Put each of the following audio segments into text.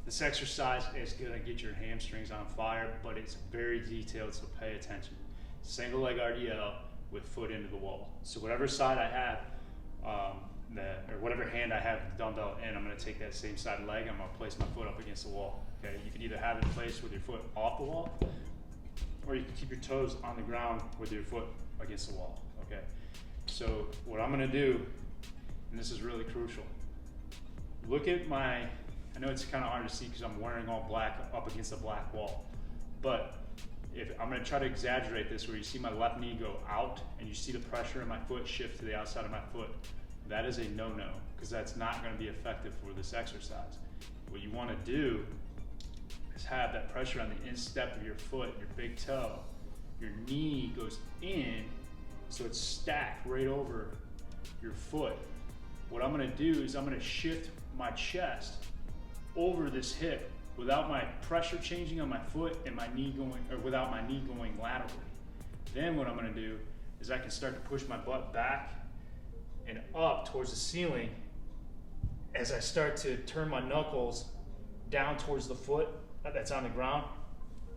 This exercise is gonna get your hamstrings on fire, but it's very detailed, so pay attention. Single leg RDL with foot into the wall. So whatever side I have, or whatever hand I have the dumbbell in, I'm gonna take that same side leg, I'm gonna place my foot up against the wall. Okay, you can either have it placed with your foot off the wall, or you can keep your toes on the ground with your foot against the wall. Okay, so what I'm gonna do, and this is really crucial, look at my, I know it's kind of hard to see because I'm wearing all black up against a black wall, but if I'm going to try to exaggerate this where you see my left knee go out and you see the pressure in my foot shift to the outside of my foot, that is a no-no, because that's not going to be effective for this exercise. What you want to do is have that pressure on the instep of your foot, your big toe. Your knee goes in, so it's stacked right over your foot. What I'm going to do is I'm going to shift my chest over this hip without my pressure changing on my foot and my knee going, or without my knee going laterally. Then what I'm gonna do is I can start to push my butt back and up towards the ceiling as I start to turn my knuckles down towards the foot that's on the ground.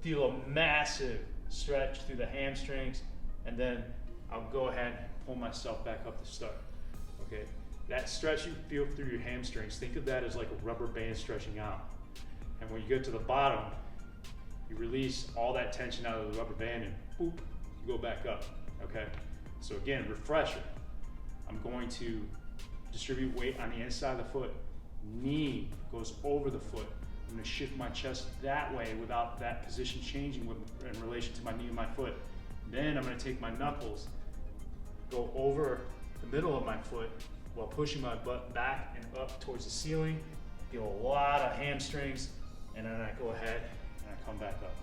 Feel a massive stretch through the hamstrings, and then I'll go ahead and pull myself back up to start. Okay, that stretch you feel through your hamstrings, think of that as like a rubber band stretching out. And when you get to the bottom, you release all that tension out of the rubber band and boop, you go back up, okay? So again, refresher. I'm going to distribute weight on the inside of the foot. Knee goes over the foot. I'm gonna shift my chest that way without that position changing in relation to my knee and my foot. Then I'm gonna take my knuckles, go over the middle of my foot while pushing my butt back and up towards the ceiling. Feel a lot of hamstrings, and then I go ahead and I come back up.